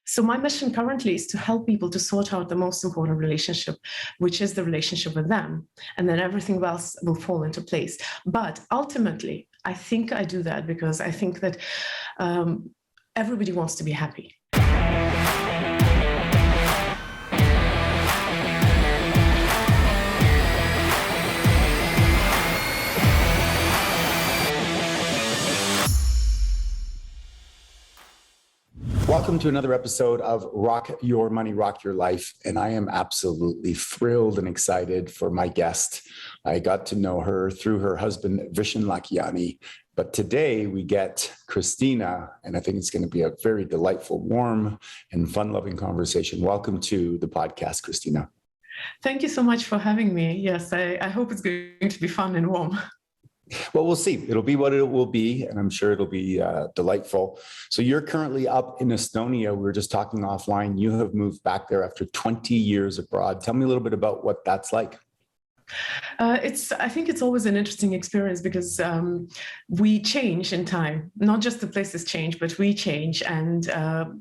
So my mission currently is to help people to sort out the most important relationship, which is the relationship with them. And then everything else will fall into place. But ultimately, I think I do that because I think that everybody wants to be happy. Welcome to another episode of Rock Your Money, Rock Your Life. And I am absolutely thrilled and excited for my guest. I got to know her through her husband, Mänd-Lakhiani. But today we get Kristina, and I think it's going to be a very delightful, warm, and fun-loving conversation. Welcome to the podcast, Kristina. Thank you so much for having me. Yes, I hope it's going to be fun and warm. Well, we'll see. It'll be what it will be, and I'm sure it'll be delightful. So you're currently up in Estonia. We were just talking offline. You have moved back there after 20 years abroad. Tell me a little bit about what that's like. I think it's always an interesting experience because we change in time. Not just the places change, but we change. And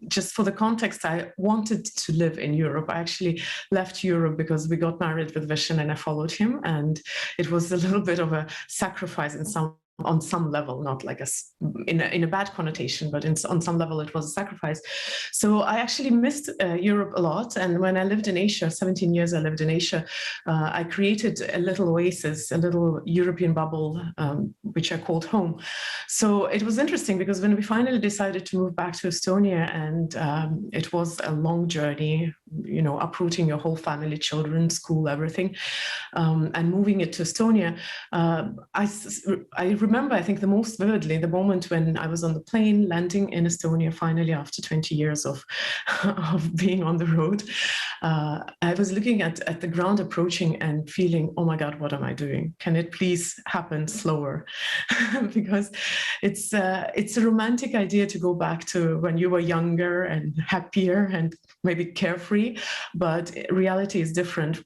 just for the context, I wanted to live in Europe. I actually left Europe because we got married with Vishen and I followed him. And it was a little bit of a sacrifice on some level, not like in a bad connotation, but on some level it was a sacrifice. So I actually missed Europe a lot. And when I lived in Asia, 17 years I lived in Asia, I created a little oasis, a little European bubble, which I called home. So it was interesting because when we finally decided to move back to Estonia, and it was a long journey, you know, uprooting your whole family, children, school, everything, and moving it to Estonia, I remember, I think the most vividly, the moment when I was on the plane landing in Estonia, finally after 20 years of being on the road. I was looking at the ground approaching and feeling, oh my God, what am I doing? Can it please happen slower? Because it's a romantic idea to go back to when you were younger and happier and maybe carefree, but reality is different.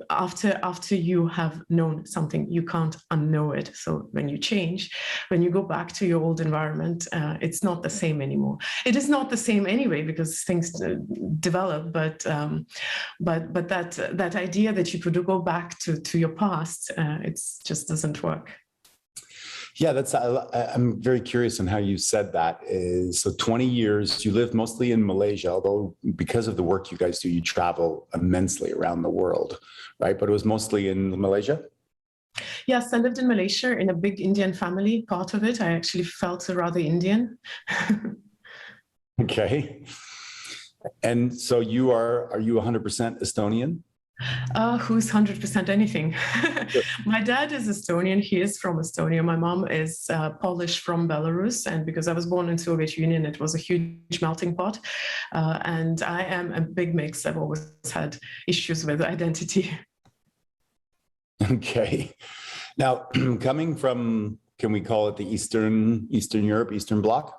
After you have known something, you can't unknow it. So when you change, when you go back to your old environment, it's not the same anymore. It is not the same anyway because things develop. But that idea that you could go back to your past, it just doesn't work. Yeah, I'm very curious on how you said that. So 20 years, you lived mostly in Malaysia, although because of the work you guys do, you travel immensely around the world, right? But it was mostly in Malaysia? Yes, I lived in Malaysia in a big Indian family. Part of it, I actually felt rather Indian. Okay. And so are you 100% Estonian? Who's 100% anything? Sure. My dad is Estonian. He is from Estonia. My mom is Polish from Belarus. And because I was born in Soviet Union, it was a huge melting pot. And I am a big mix. I've always had issues with identity. Okay. Now, coming from, can we call it the Eastern Europe, Eastern Bloc?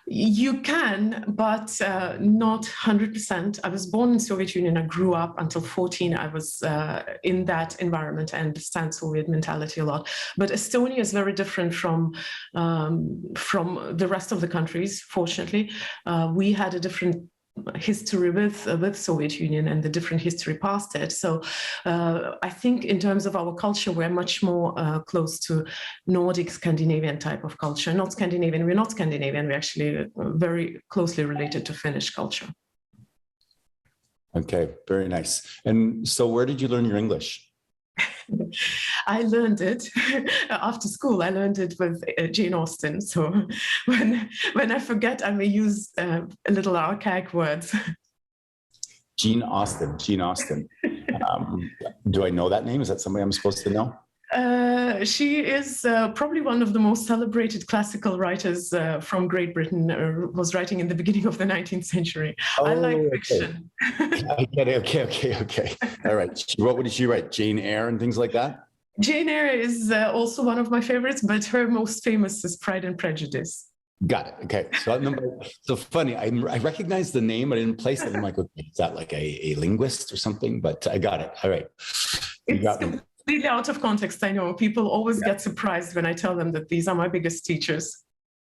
You can, but not 100%. I was born in Soviet Union. I grew up until 14. I was in that environment. I understand Soviet mentality a lot. But Estonia is very different from the rest of the countries, fortunately. We had a different history with Soviet Union and the different history past it. So I think in terms of our culture, we're much more close to Nordic Scandinavian type of culture. Not Scandinavian, we're not Scandinavian, we're actually very closely related to Finnish culture. Okay, very nice. And so where did you learn your English? I learned it after school. I learned it with Jane Austen. So when I forget, I may use a little archaic words. Jane Austen. Do I know that name? Is that somebody I'm supposed to know? She is probably one of the most celebrated classical writers from Great Britain, was writing in the beginning of the 19th century. Oh, I like fiction. Okay. I get it. Okay. All right. What did she write? Jane Eyre and things like that? Jane Eyre is also one of my favorites, but her most famous is Pride and Prejudice. Got it. Okay. So funny. I recognize the name. I didn't place it. I'm like, okay, is that like a linguist or something? But I got it. All right. You got me. Completely out of context. I know people always get surprised when I tell them that these are my biggest teachers.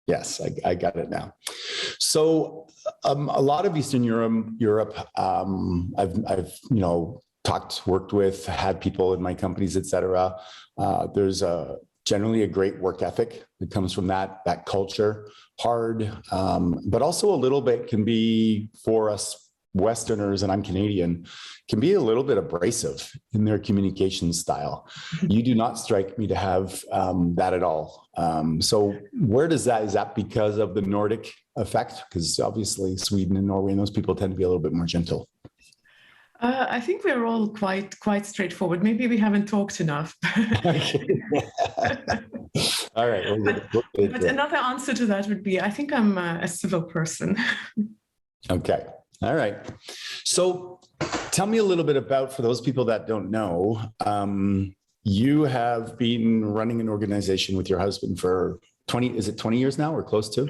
Yes, I got it now. So a lot of Eastern Europe, I've worked with, had people in my companies, et cetera. There's generally a great work ethic that comes from that culture. Hard, but also a little bit can be, for us Westerners, and I'm Canadian, can be a little bit abrasive in their communication style. You do not strike me to have that at all. So where is that because of the Nordic effect? Because obviously Sweden and Norway and those people tend to be a little bit more gentle. I think we're all quite straightforward. Maybe we haven't talked enough. All right. But another answer to that would be, I think I'm a civil person. Okay. All right. So tell me a little bit about, for those people that don't know, you have been running an organization with your husband for 20 years now, or close to?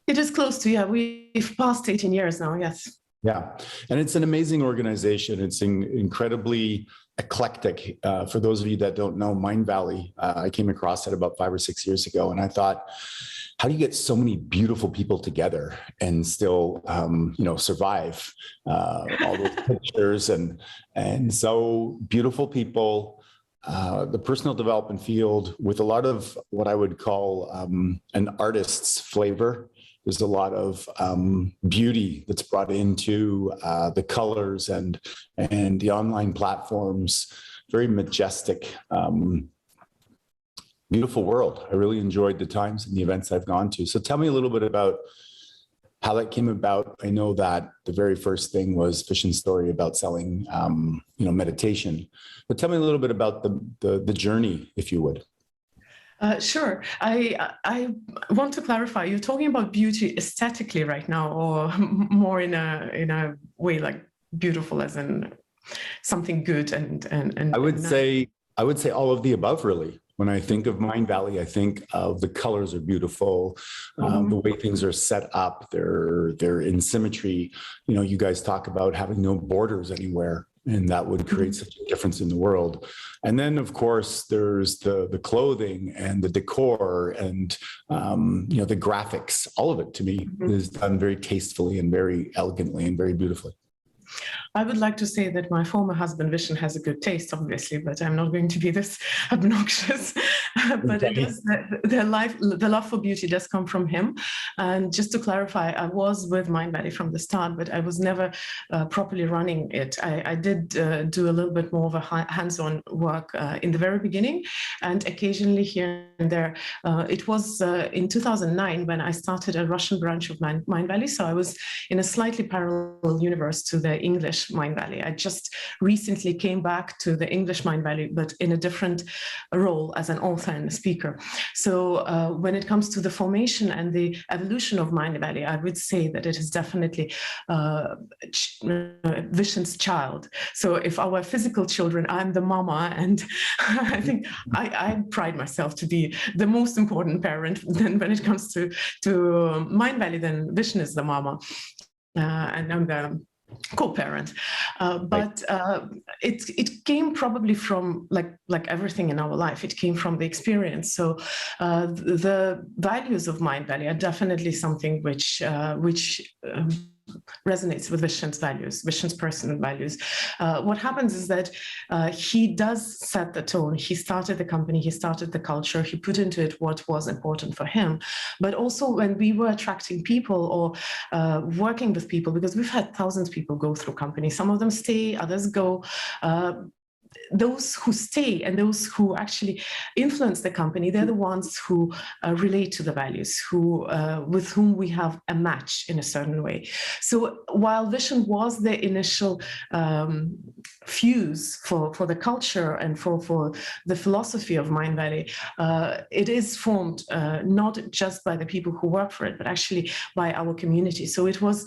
It is close to, yeah. We've passed 18 years now, yes. Yeah. And it's an amazing organization. It's incredibly eclectic. For those of you that don't know, Mindvalley, I came across it about 5 or 6 years ago, and I thought, how do you get so many beautiful people together and still, survive all those pictures and so beautiful people, the personal development field with a lot of what I would call an artist's flavor. There's a lot of beauty that's brought into the colors and the online platforms. Very majestic, beautiful world. I really enjoyed the times and the events I've gone to. So tell me a little bit about how that came about. I know that the very first thing was Vishen's story about selling, meditation. But tell me a little bit about the journey, if you would. Sure. I want to clarify. You're talking about beauty aesthetically right now, or more in a way like beautiful, as in something good and. I would say all of the above, really. When I think of Mindvalley, I think of the colors are beautiful, the way things are set up, they're in symmetry. You guys talk about having no borders anywhere, and that would create such a difference in the world. And then, of course, there's the clothing and the decor and the graphics. All of it, to me, is done very tastefully and very elegantly and very beautifully. I would like to say that my former husband, Vishen, has a good taste, obviously, but I'm not going to be this obnoxious. But it does, the love for beauty does come from him. And just to clarify, I was with Mindvalley from the start, but I was never properly running it. I did do a little bit more of a hands-on work in the very beginning, and occasionally here and there. It was in 2009 when I started a Russian branch of Mindvalley. So I was in a slightly parallel universe to the English Mindvalley. I just recently came back to the English Mindvalley, but in a different role as an author and a speaker. So when it comes to the formation and the evolution of Mindvalley, I would say that it is definitely Vishen's child. So if our physical children, I'm the mama, and I think I pride myself to be the most important parent. Then when it comes to Mindvalley, then Vishen is the mama, and I'm the co-parent, but it came probably from like everything in our life. It came from the experience. So the values of Mindvalley are definitely something which resonates with Vishen's values, Vishen's personal values. What happens is that he does set the tone. He started the company, he started the culture, he put into it what was important for him. But also when we were attracting people or working with people, because we've had thousands of people go through companies, some of them stay, others go. Those who stay and those who actually influence the company, they're the ones who relate to the values, who with whom we have a match in a certain way. So while Vishen was the initial fuse for the culture and for the philosophy of Mindvalley, it is formed not just by the people who work for it, but actually by our community. So it was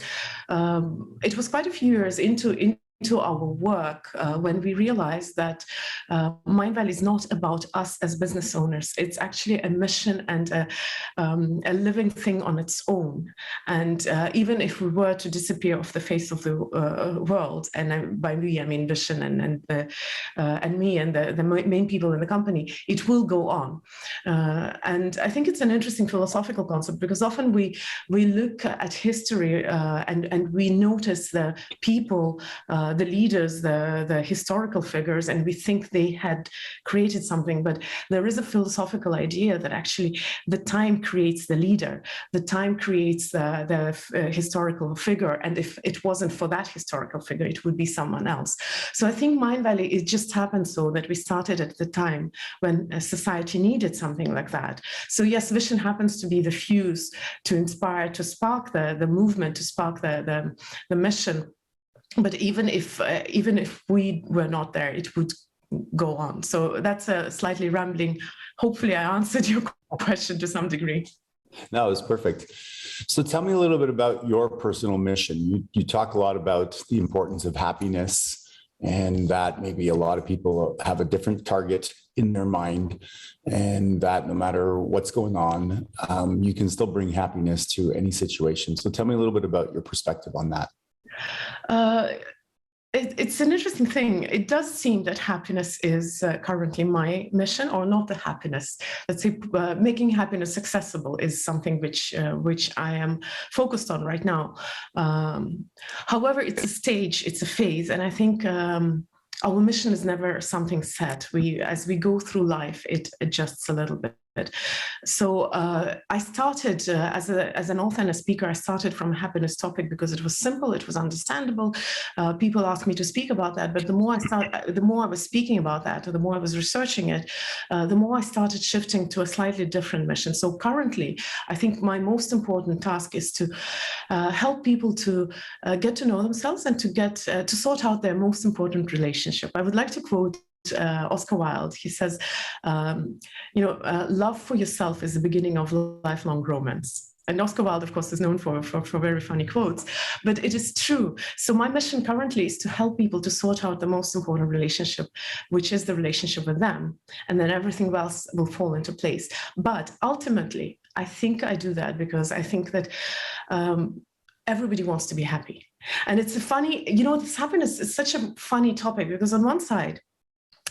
quite a few years into into our work when we realized that Mindvalley is not about us as business owners. It's actually a mission and a living thing on its own. And even if we were to disappear off the face of the world, and by we I mean Vision and me and the main people in the company, it will go on. And I think it's an interesting philosophical concept, because often we look at history and we notice the people, the leaders, the historical figures, and we think they had created something. But there is a philosophical idea that actually the time creates the leader, the time creates the historical figure, and if it wasn't for that historical figure, it would be someone else. So I think Mindvalley, it just happened so that we started at the time when society needed something like that. So yes, Vision happens to be the fuse to inspire, to spark the movement, to spark the mission. But even if we were not there, it would go on. So that's a slightly rambling. Hopefully I answered your question to some degree. No, it's perfect. So tell me a little bit about your personal mission. You talk a lot about the importance of happiness, and that maybe a lot of people have a different target in their mind, and that no matter what's going on, you can still bring happiness to any situation. So tell me a little bit about your perspective on that. It's an interesting thing. It does seem that happiness is currently my mission, or not the happiness. Let's say making happiness accessible is something which I am focused on right now. However, it's a stage, it's a phase, and I think our mission is never something set. As we go through life, it adjusts a little bit. So I started as an author and a speaker. I started from a happiness topic because it was simple, it was understandable. People asked me to speak about that, but the more I was speaking about that, or the more I was researching it, the more I started shifting to a slightly different mission. So currently, I think my most important task is to help people to get to know themselves and to get to sort out their most important relationship. I would like to quote Oscar Wilde. He says, love for yourself is the beginning of lifelong romance. And Oscar Wilde, of course, is known for very funny quotes, but it is true. So my mission currently is to help people to sort out the most important relationship, which is the relationship with them, and then everything else will fall into place. But ultimately, I think I do that because I think that everybody wants to be happy. And it's a funny, this happiness is such a funny topic, because on one side,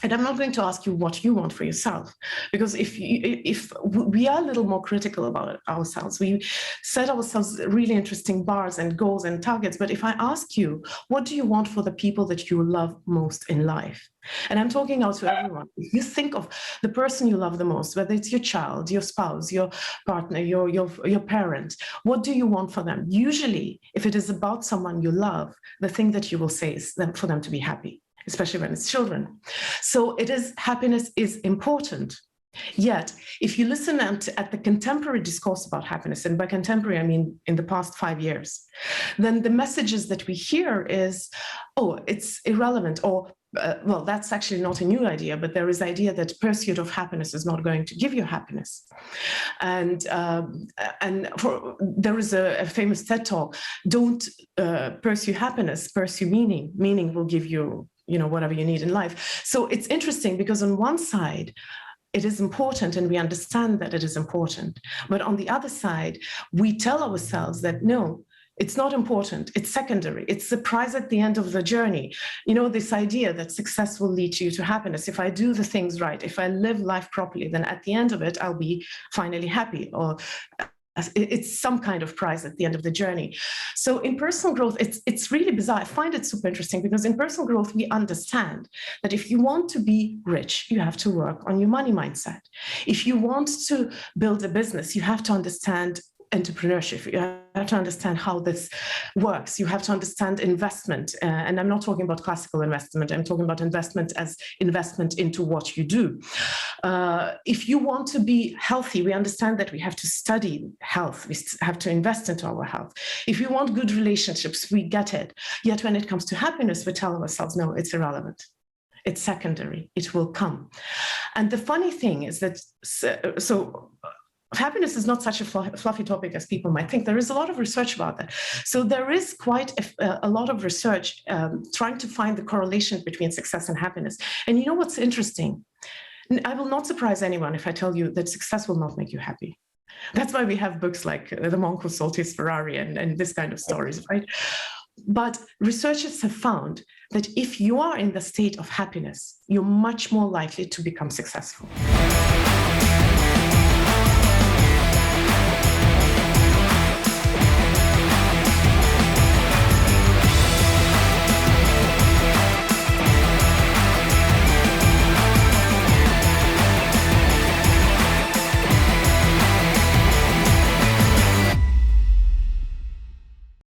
and I'm not going to ask you what you want for yourself, because if we are a little more critical about ourselves, we set ourselves really interesting bars and goals and targets. But if I ask you, what do you want for the people that you love most in life? And I'm talking out to everyone. If you think of the person you love the most, whether it's your child, your spouse, your partner, your parent, what do you want for them? Usually, if it is about someone you love, the thing that you will say is for them to be happy, especially when it's children. So happiness is important. Yet, if you listen at the contemporary discourse about happiness, and by contemporary, I mean in the past 5 years, then the messages that we hear is, oh, it's irrelevant, or well, that's actually not a new idea, but there is the idea that pursuit of happiness is not going to give you happiness. And there is a famous TED talk, don't pursue happiness, pursue meaning. Meaning will give you, whatever you need in life. So it's interesting because on one side, it is important and we understand that it is important. But on the other side, we tell ourselves that no, it's not important, it's secondary, it's the prize at the end of the journey. This idea that success will lead you to happiness. If I do the things right, if I live life properly, then at the end of it, I'll be finally happy, or it's some kind of prize at the end of the journey. So in personal growth, it's really bizarre. I find it super interesting because in personal growth, we understand that if you want to be rich, you have to work on your money mindset. If you want to build a business, you have to understand entrepreneurship. You have to understand how this works. You have to understand investment. And I'm not talking about classical investment. I'm talking about investment as investment into what you do. If you want to be healthy, we understand that we have to study health. We have to invest into our health. If you want good relationships, we get it. Yet when it comes to happiness, we tell ourselves, no, it's irrelevant. It's secondary. It will come. And the funny thing is that, happiness is not such a fluffy topic as people might think. There is a lot of research about that. So there is quite a lot of research trying to find the correlation between success and happiness. And you know what's interesting? I will not surprise anyone if I tell you that success will not make you happy. That's why we have books like The Monk Who Sold His Ferrari and this kind of stories, right? But researchers have found that if you are in the state of happiness, you're much more likely to become successful.